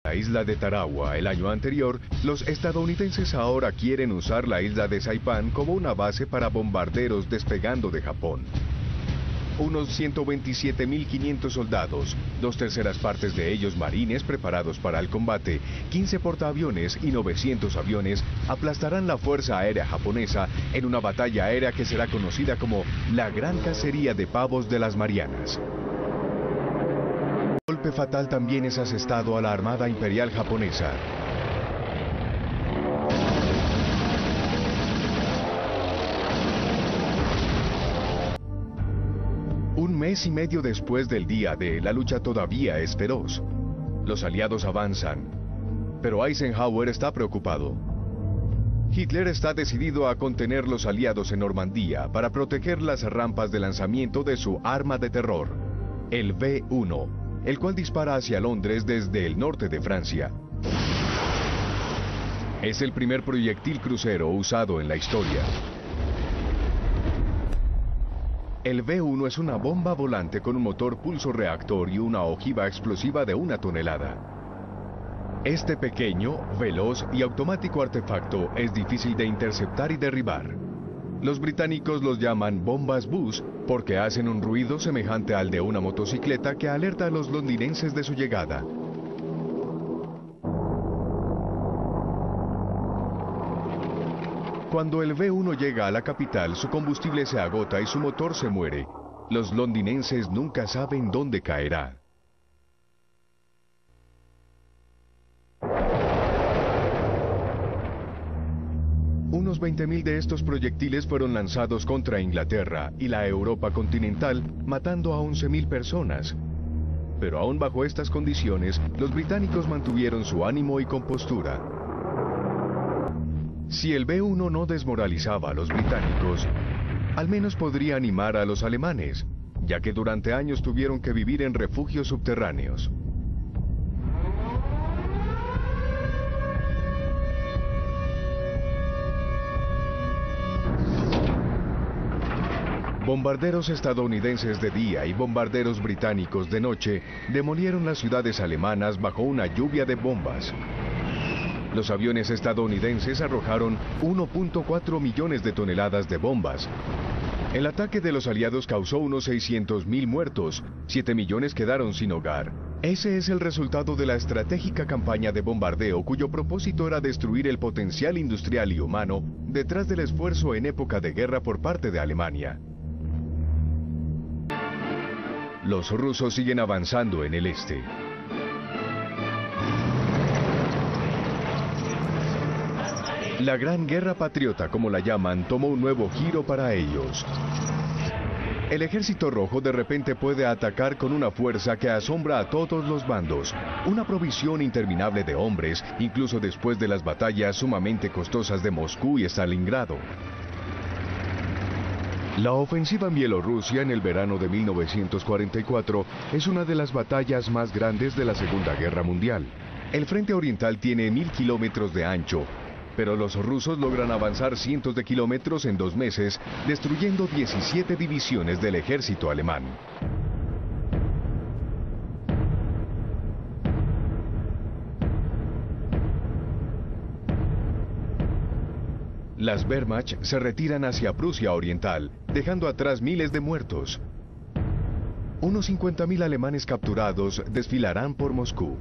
la isla de Tarawa el año anterior, los estadounidenses ahora quieren usar la isla de Saipán como una base para bombarderos despegando de Japón. Unos 127.500 soldados, 2/3 partes de ellos marines preparados para el combate, 15 portaaviones y 900 aviones aplastarán la Fuerza Aérea Japonesa en una batalla aérea que será conocida como la Gran Cacería de Pavos de las Marianas. Un golpe fatal también es asestado a la Armada Imperial Japonesa. Un mes y medio después del día D, la lucha todavía es feroz. Los aliados avanzan, pero Eisenhower está preocupado. Hitler está decidido a contener los aliados en Normandía para proteger las rampas de lanzamiento de su arma de terror, el V-1, el cual dispara hacia Londres desde el norte de Francia. Es el primer proyectil crucero usado en la historia. El V-1 es una bomba volante con un motor pulso reactor y una ojiva explosiva de 1 tonelada. Este pequeño, veloz y automático artefacto es difícil de interceptar y derribar. Los británicos los llaman bombas Bus porque hacen un ruido semejante al de una motocicleta que alerta a los londinenses de su llegada. Cuando el V-1 llega a la capital, su combustible se agota y su motor se muere. Los londinenses nunca saben dónde caerá. Unos 20.000 de estos proyectiles fueron lanzados contra Inglaterra y la Europa continental, matando a 11.000 personas. Pero aún bajo estas condiciones, los británicos mantuvieron su ánimo y compostura. Si el V-1 no desmoralizaba a los británicos, al menos podría animar a los alemanes, ya que durante años tuvieron que vivir en refugios subterráneos. Bombarderos estadounidenses de día y bombarderos británicos de noche demolieron las ciudades alemanas bajo una lluvia de bombas. Los aviones estadounidenses arrojaron 1.4 millones de toneladas de bombas. El ataque de los aliados causó unos 600.000 muertos, 7 millones quedaron sin hogar. Ese es el resultado de la estratégica campaña de bombardeo cuyo propósito era destruir el potencial industrial y humano detrás del esfuerzo en época de guerra por parte de Alemania. Los rusos siguen avanzando en el este. La Gran Guerra Patriota, como la llaman, tomó un nuevo giro para ellos. El Ejército Rojo de repente puede atacar con una fuerza que asombra a todos los bandos. Una provisión interminable de hombres, incluso después de las batallas sumamente costosas de Moscú y Stalingrado. La ofensiva en Bielorrusia en el verano de 1944 es una de las batallas más grandes de la Segunda Guerra Mundial. El frente oriental tiene 1000 kilómetros de ancho, pero los rusos logran avanzar cientos de kilómetros en 2 meses, destruyendo 17 divisiones del ejército alemán. Las Wehrmacht se retiran hacia Prusia Oriental, dejando atrás miles de muertos. Unos 50.000 alemanes capturados desfilarán por Moscú.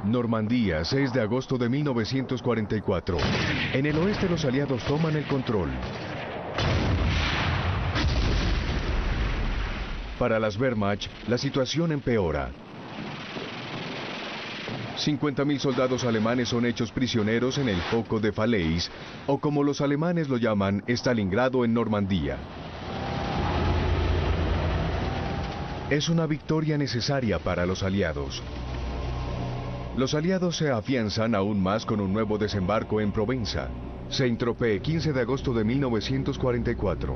Normandía, 6 de agosto de 1944. En el oeste los aliados toman el control. Para las Wehrmacht, la situación empeora. 50.000 soldados alemanes son hechos prisioneros en el foco de Falaise, o como los alemanes lo llaman, Stalingrado en Normandía. Es una victoria necesaria para los aliados. Los aliados se afianzan aún más con un nuevo desembarco en Provenza. Saint-Tropez, 15 de agosto de 1944.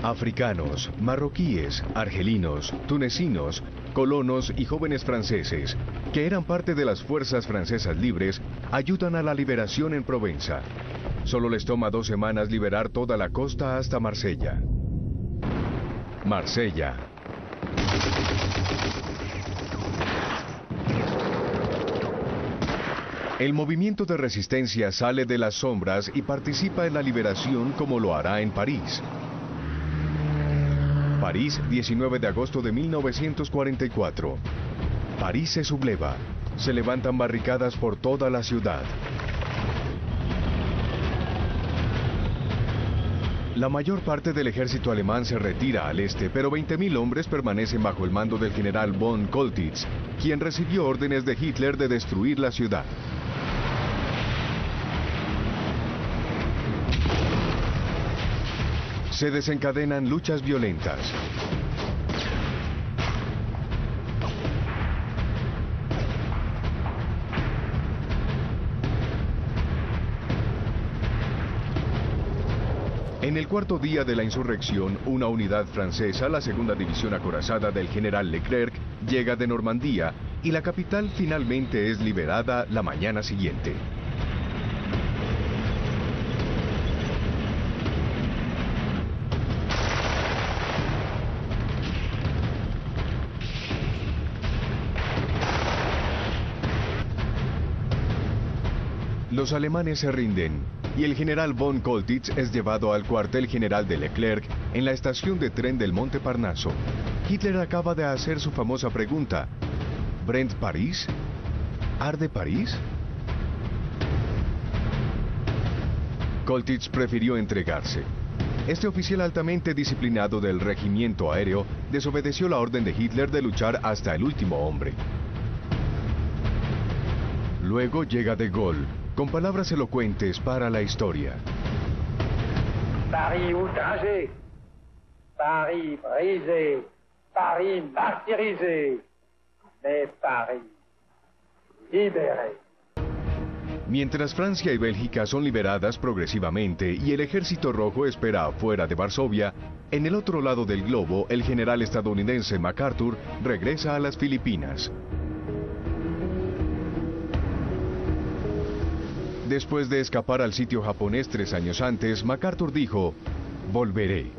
Africanos, marroquíes, argelinos, tunecinos, colonos y jóvenes franceses, que eran parte de las fuerzas francesas libres, ayudan a la liberación en Provenza. Solo les toma 2 semanas liberar toda la costa hasta Marsella. Marsella. El movimiento de resistencia sale de las sombras y participa en la liberación como lo hará en París. París, 19 de agosto de 1944. París se subleva. Se levantan barricadas por toda la ciudad. La mayor parte del ejército alemán se retira al este, pero 20.000 hombres permanecen bajo el mando del general von Choltitz, quien recibió órdenes de Hitler de destruir la ciudad. Se desencadenan luchas violentas. En el cuarto día de la insurrección, una unidad francesa, la segunda división acorazada del general Leclerc, llega de Normandía y la capital finalmente es liberada la mañana siguiente. Los alemanes se rinden y el general von Choltitz es llevado al cuartel general de Leclerc en la estación de tren del Monte Parnaso. Hitler acaba de hacer su famosa pregunta: ¿Brennt París? ¿Arde París? Choltitz prefirió entregarse. Este oficial altamente disciplinado del regimiento aéreo desobedeció la orden de Hitler de luchar hasta el último hombre. Luego llega de Gaulle, con palabras elocuentes para la historia. Paris outragé, Paris brisé, Paris martyrisé, mais Paris libéré. Mientras Francia y Bélgica son liberadas progresivamente y el Ejército Rojo espera afuera de Varsovia, en el otro lado del globo, el general estadounidense MacArthur regresa a las Filipinas. Después de escapar al sitio japonés 3 años antes, MacArthur dijo: volveré.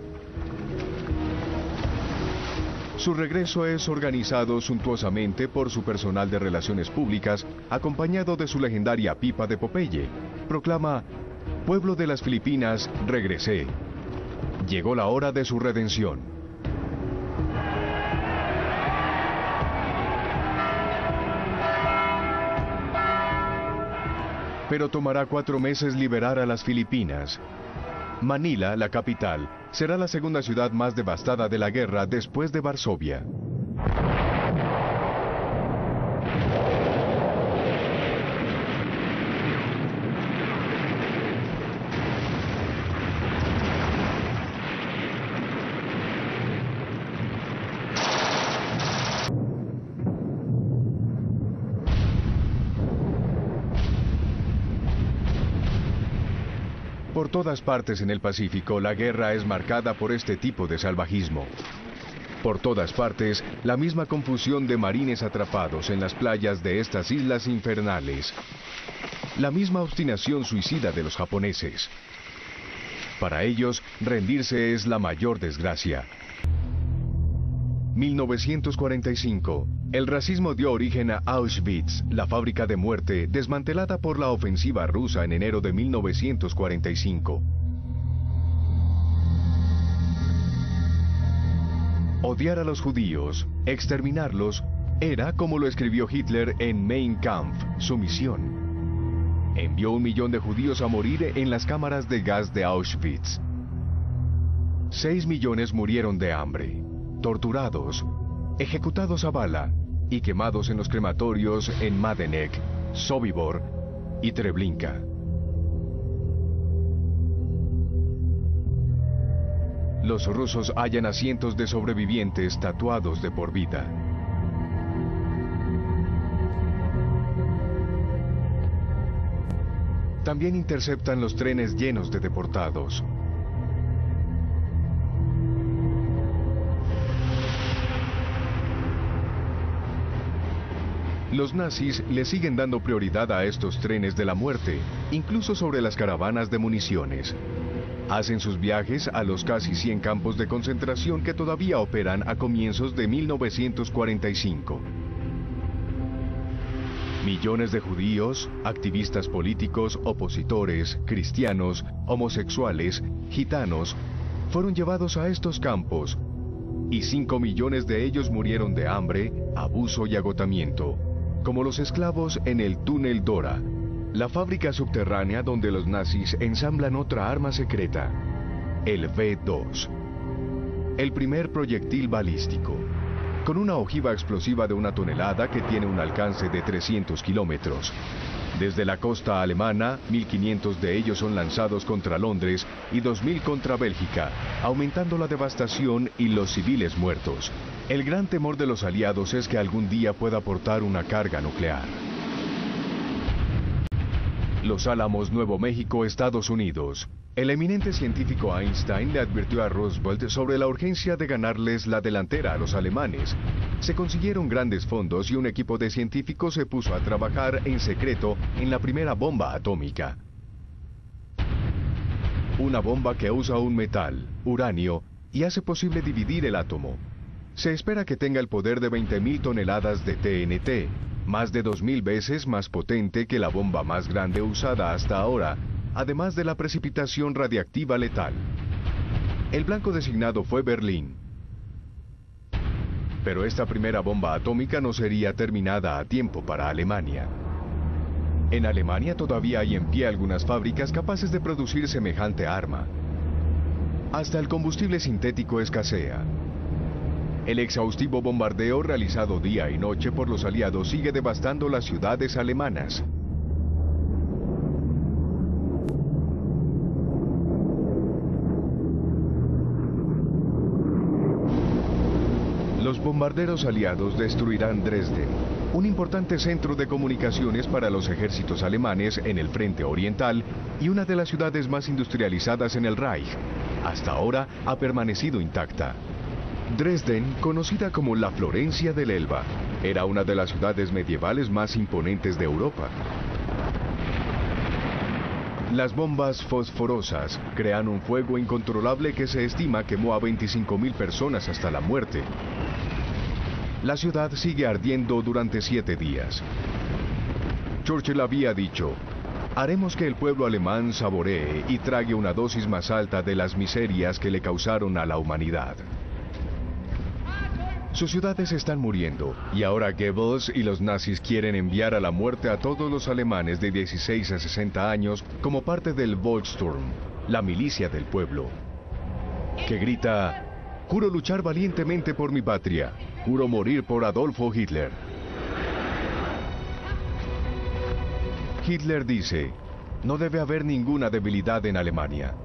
Su regreso es organizado suntuosamente por su personal de relaciones públicas, acompañado de su legendaria pipa de Popeye. Proclama: pueblo de las Filipinas, regresé. Llegó la hora de su redención. Pero tomará 4 meses liberar a las Filipinas. Manila, la capital, será la segunda ciudad más devastada de la guerra después de Varsovia. Por todas partes en el Pacífico, la guerra es marcada por este tipo de salvajismo. Por todas partes, la misma confusión de marines atrapados en las playas de estas islas infernales. La misma obstinación suicida de los japoneses. Para ellos, rendirse es la mayor desgracia. 1945. El racismo dio origen a Auschwitz, la fábrica de muerte desmantelada por la ofensiva rusa en enero de 1945. Odiar a los judíos, exterminarlos, era, como lo escribió Hitler en Mein Kampf, su misión. Envió 1 millón de judíos a morir en las cámaras de gas de Auschwitz. 6 millones murieron de hambre, torturados, ejecutados a bala y quemados en los crematorios en Majdanek, Sobibor y Treblinka. Los rusos hallan a cientos de sobrevivientes tatuados de por vida. También interceptan los trenes llenos de deportados. Los nazis le siguen dando prioridad a estos trenes de la muerte, incluso sobre las caravanas de municiones. Hacen sus viajes a los casi 100 campos de concentración que todavía operan a comienzos de 1945. Millones de judíos, activistas políticos, opositores, cristianos, homosexuales, gitanos, fueron llevados a estos campos, y 5 millones de ellos murieron de hambre, abuso y agotamiento, como los esclavos en el túnel Dora, la fábrica subterránea donde los nazis ensamblan otra arma secreta, el V2, el primer proyectil balístico, con una ojiva explosiva de 1 tonelada que tiene un alcance de 300 kilómetros. Desde la costa alemana, 1.500 de ellos son lanzados contra Londres y 2.000 contra Bélgica, aumentando la devastación y los civiles muertos. El gran temor de los aliados es que algún día pueda portar una carga nuclear. Los Álamos, Nuevo México, Estados Unidos. El eminente científico Einstein le advirtió a Roosevelt sobre la urgencia de ganarles la delantera a los alemanes. Se consiguieron grandes fondos y un equipo de científicos se puso a trabajar en secreto en la primera bomba atómica. Una bomba que usa un metal, uranio, y hace posible dividir el átomo. Se espera que tenga el poder de 20.000 toneladas de TNT, más de 2.000 veces más potente que la bomba más grande usada hasta ahora, además de la precipitación radiactiva letal. El blanco designado fue Berlín. Pero esta primera bomba atómica no sería terminada a tiempo para Alemania. En Alemania todavía hay en pie algunas fábricas capaces de producir semejante arma. Hasta el combustible sintético escasea. El exhaustivo bombardeo realizado día y noche por los aliados sigue devastando las ciudades alemanas. Los bombarderos aliados destruirán Dresden, un importante centro de comunicaciones para los ejércitos alemanes en el frente oriental y una de las ciudades más industrializadas en el Reich. Hasta ahora ha permanecido intacta. Dresden, conocida como la Florencia del Elba, era una de las ciudades medievales más imponentes de Europa. Las bombas fosforosas crean un fuego incontrolable que se estima quemó a 25.000 personas hasta la muerte. La ciudad sigue ardiendo durante 7 días. Churchill había dicho: haremos que el pueblo alemán saboree y trague una dosis más alta de las miserias que le causaron a la humanidad. Sus ciudades están muriendo, y ahora Goebbels y los nazis quieren enviar a la muerte a todos los alemanes de 16 a 60 años como parte del Volkssturm, la milicia del pueblo, que grita: juro luchar valientemente por mi patria, juro morir por Adolfo Hitler. Hitler dice: no debe haber ninguna debilidad en Alemania.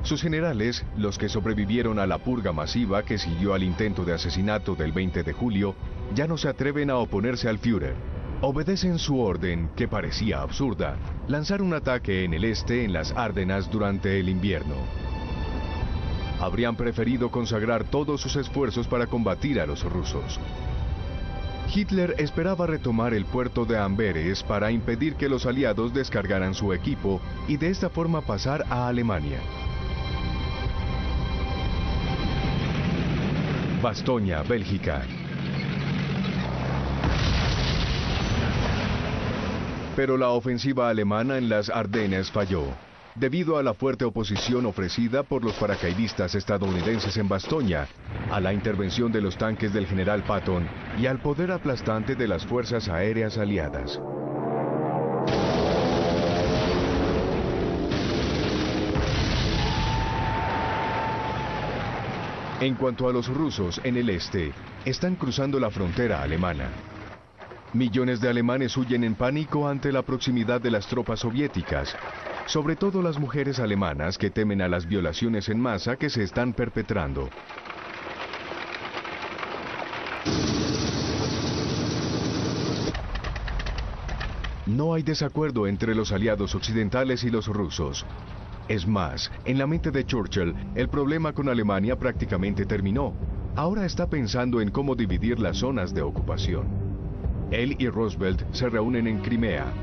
Sus generales, los que sobrevivieron a la purga masiva que siguió al intento de asesinato del 20 de julio, ya no se atreven a oponerse al Führer. Obedecen su orden, que parecía absurda, lanzar un ataque en el este en las Ardenas durante el invierno. Habrían preferido consagrar todos sus esfuerzos para combatir a los rusos. Hitler esperaba retomar el puerto de Amberes para impedir que los aliados descargaran su equipo y de esta forma pasar a Alemania. Bastoña, Bélgica. Pero la ofensiva alemana en las Ardenas falló, debido a la fuerte oposición ofrecida por los paracaidistas estadounidenses en Bastoña, a la intervención de los tanques del general Patton y al poder aplastante de las fuerzas aéreas aliadas. En cuanto a los rusos en el este, están cruzando la frontera alemana. Millones de alemanes huyen en pánico ante la proximidad de las tropas soviéticas, sobre todo las mujeres alemanas que temen a las violaciones en masa que se están perpetrando. No hay desacuerdo entre los aliados occidentales y los rusos. Es más, en la mente de Churchill, el problema con Alemania prácticamente terminó. Ahora está pensando en cómo dividir las zonas de ocupación. Él y Roosevelt se reúnen en Crimea.